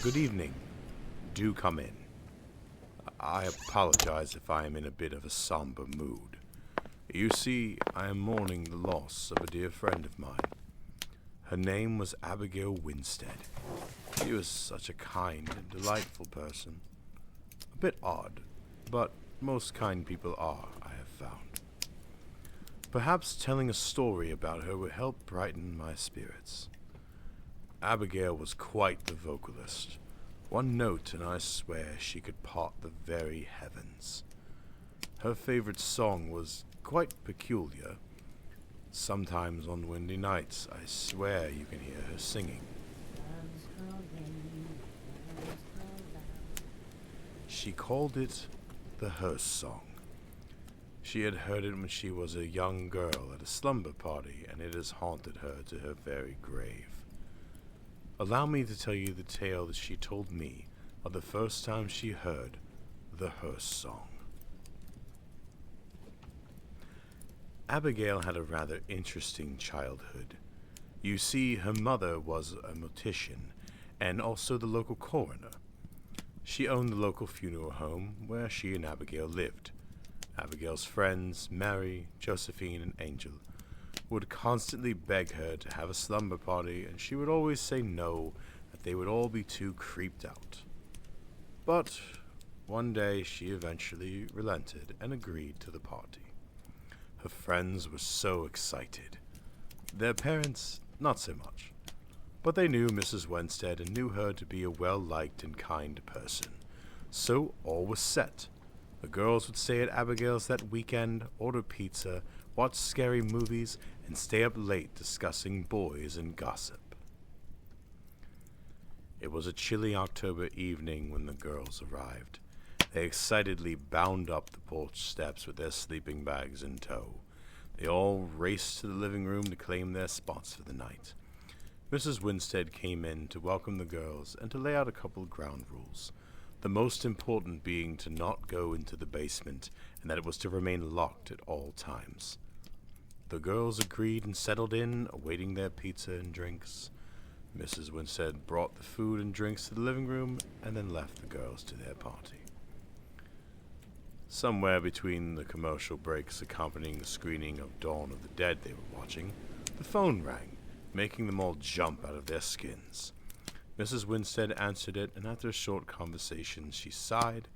Good evening. Do come in. I apologize if I am in a bit of a somber mood. You see, I am mourning the loss of a dear friend of mine. Her name was Abigail Winstead. She was such a kind and delightful person. A bit odd, but most kind people are, I have found. Perhaps telling a story about her would help brighten my spirits. Abigail was quite the vocalist. One note, and I swear she could part the very heavens. Her favorite song was quite peculiar. Sometimes on windy nights, I swear you can hear her singing. She called it the Hearse Song. She had heard it when she was a young girl at a slumber party, and it has haunted her to her very grave. Allow me to tell you the tale that she told me of the first time she heard the Hearse Song. Abigail had a rather interesting childhood. You see, her mother was a mortician and also the local coroner. She owned the local funeral home where she and Abigail lived. Abigail's friends, Mary, Josephine, and Angel, would constantly beg her to have a slumber party, and she would always say no, that they would all be too creeped out. But one day she eventually relented and agreed to the party. Her friends were so excited. Their parents, not so much. But they knew Mrs. Winstead and knew her to be a well-liked and kind person. So all was set. The girls would stay at Abigail's that weekend, order pizza, watch scary movies, and stay up late discussing boys and gossip. It was a chilly October evening when the girls arrived. They excitedly bound up the porch steps with their sleeping bags in tow. They all raced to the living room to claim their spots for the night. Mrs. Winstead came in to welcome the girls and to lay out a couple ground rules. The most important being to not go into the basement and that it was to remain locked at all times. The girls agreed and settled in, awaiting their pizza and drinks. Mrs. Winstead brought the food and drinks to the living room and then left the girls to their party. Somewhere between the commercial breaks accompanying the screening of Dawn of the Dead they were watching, the phone rang, making them all jump out of their skins. Mrs. Winstead answered it, and after a short conversation she sighed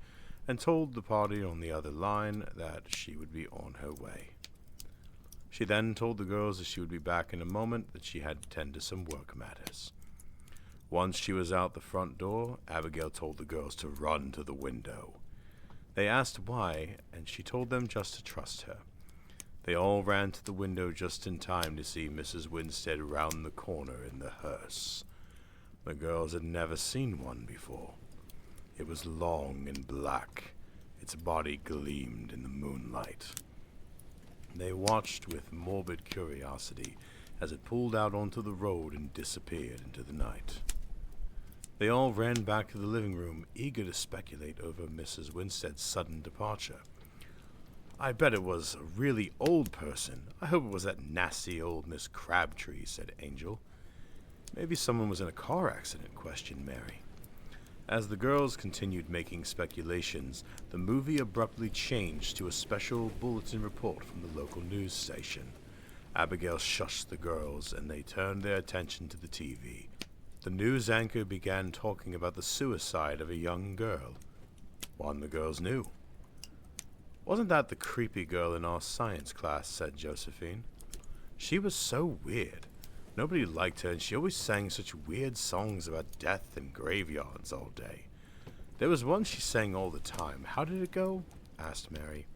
and told the party on the other line that she would be on her way. She then told the girls that she would be back in a moment, that she had to tend to some work matters. Once she was out the front door, Abigail told the girls to run to the window. They asked why, and she told them just to trust her. They all ran to the window just in time to see Mrs. Winstead round the corner in the hearse. The girls had never seen one before. It was long and black. Its body gleamed in the moonlight. They watched with morbid curiosity as it pulled out onto the road and disappeared into the night. They all ran back to the living room, eager to speculate over Mrs. Winstead's sudden departure. "I bet it was a really old person. I hope it was that nasty old Miss Crabtree," said Angel. "Maybe someone was in a car accident," questioned Mary. As the girls continued making speculations, the movie abruptly changed to a special bulletin report from the local news station. Abigail shushed the girls, and they turned their attention to the TV. The news anchor began talking about the suicide of a young girl. One the girls knew. "Wasn't that the creepy girl in our science class?" said Josephine. "She was so weird. Nobody liked her, and she always sang such weird songs about death and graveyards all day. There was one she sang all the time. How did it go?" asked Mary.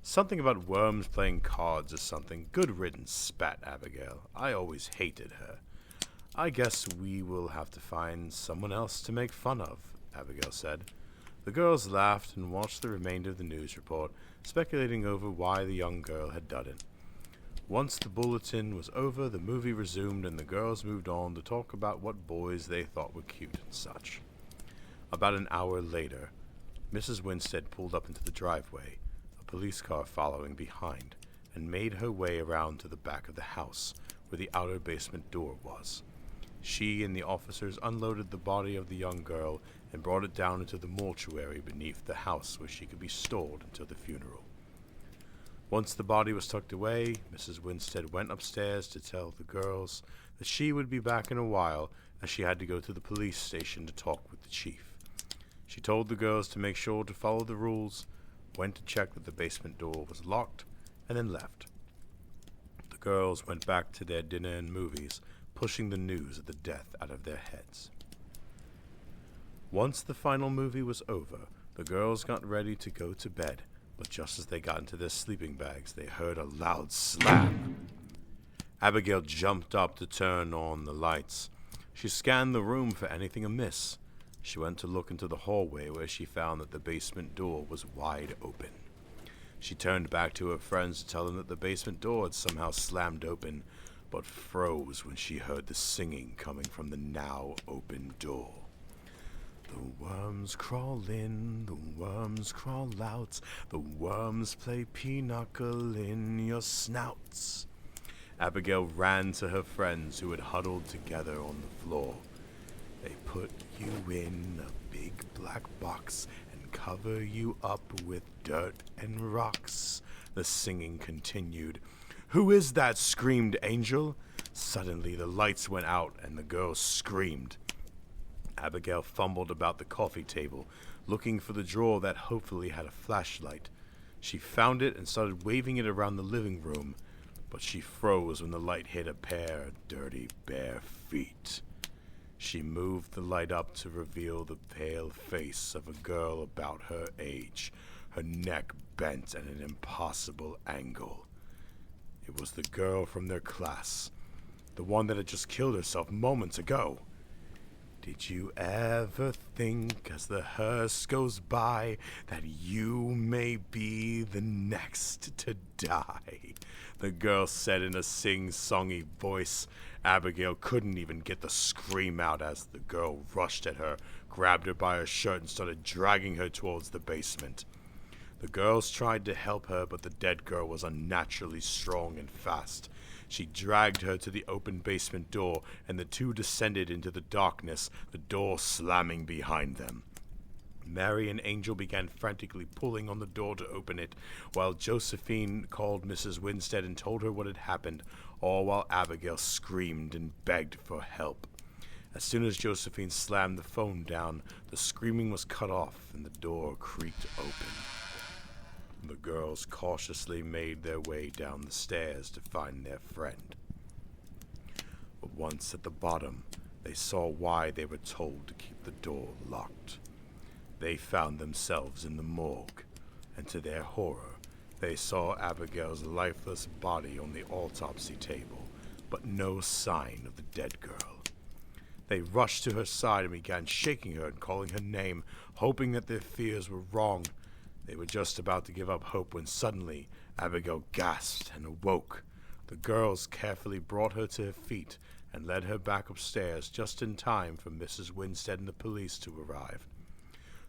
"Something about worms playing cards or something. Good riddance," spat Abigail. "I always hated her." "I guess we will have to find someone else to make fun of," Abigail said. The girls laughed and watched the remainder of the news report, speculating over why the young girl had done it. Once the bulletin was over, the movie resumed, and the girls moved on to talk about what boys they thought were cute and such. About an hour later, Mrs. Winstead pulled up into the driveway, a police car following behind, and made her way around to the back of the house, where the outer basement door was. She and the officers unloaded the body of the young girl and brought it down into the mortuary beneath the house where she could be stored until the funeral. Once the body was tucked away, Mrs. Winstead went upstairs to tell the girls that she would be back in a while, as she had to go to the police station to talk with the chief. She told the girls to make sure to follow the rules, went to check that the basement door was locked, and then left. The girls went back to their dinner and movies, pushing the news of the death out of their heads. Once the final movie was over, the girls got ready to go to bed, but just as they got into their sleeping bags, they heard a loud slam. Abigail jumped up to turn on the lights. She scanned the room for anything amiss. She went to look into the hallway, where she found that the basement door was wide open. She turned back to her friends to tell them that the basement door had somehow slammed open, but froze when she heard the singing coming from the now open door. The worms crawl in, the worms crawl out, the worms play pinochle in your snouts. Abigail ran to her friends who had huddled together on the floor. They put you in a big black box and cover you up with dirt and rocks, the singing continued. "Who is that?" screamed Angel. Suddenly the lights went out and the girls screamed. Abigail fumbled about the coffee table, looking for the drawer that hopefully had a flashlight. She found it and started waving it around the living room, but she froze when the light hit a pair of dirty, bare feet. She moved the light up to reveal the pale face of a girl about her age, her neck bent at an impossible angle. It was the girl from their class, the one that had just killed herself moments ago. Did you ever think, as the hearse goes by, that you may be the next to die? The girl said in a sing-songy voice. Abigail couldn't even get the scream out as the girl rushed at her, grabbed her by her shirt, and started dragging her towards the basement. The girls tried to help her, but the dead girl was unnaturally strong and fast. She dragged her to the open basement door, and the two descended into the darkness, the door slamming behind them. Mary and Angel began frantically pulling on the door to open it, while Josephine called Mrs. Winstead and told her what had happened, all while Abigail screamed and begged for help. As soon as Josephine slammed the phone down, the screaming was cut off and the door creaked open. The girls cautiously made their way down the stairs to find their friend. But once at the bottom, they saw why they were told to keep the door locked. They found themselves in the morgue, and to their horror, they saw Abigail's lifeless body on the autopsy table, but no sign of the dead girl. They rushed to her side and began shaking her and calling her name, hoping that their fears were wrong. They were just about to give up hope when suddenly Abigail gasped and awoke. The girls carefully brought her to her feet and led her back upstairs just in time for Mrs. Winstead and the police to arrive.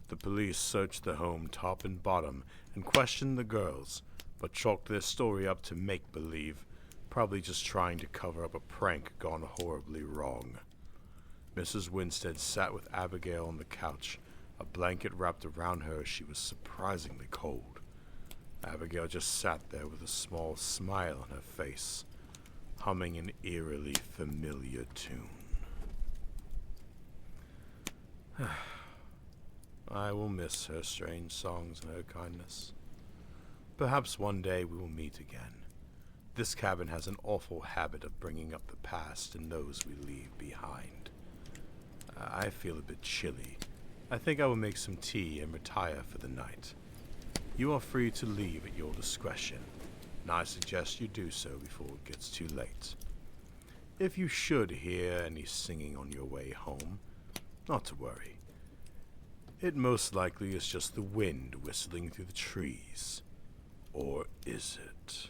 The police searched the home top and bottom and questioned the girls, but chalked their story up to make-believe, probably just trying to cover up a prank gone horribly wrong. Mrs. Winstead sat with Abigail on the couch, a blanket wrapped around her as she was surprisingly cold. Abigail just sat there with a small smile on her face, humming an eerily familiar tune. I will miss her strange songs and her kindness. Perhaps one day we will meet again. This cabin has an awful habit of bringing up the past and those we leave behind. I feel a bit chilly. I think I will make some tea and retire for the night. You are free to leave at your discretion, and I suggest you do so before it gets too late. If you should hear any singing on your way home, not to worry. It most likely is just the wind whistling through the trees. Or is it?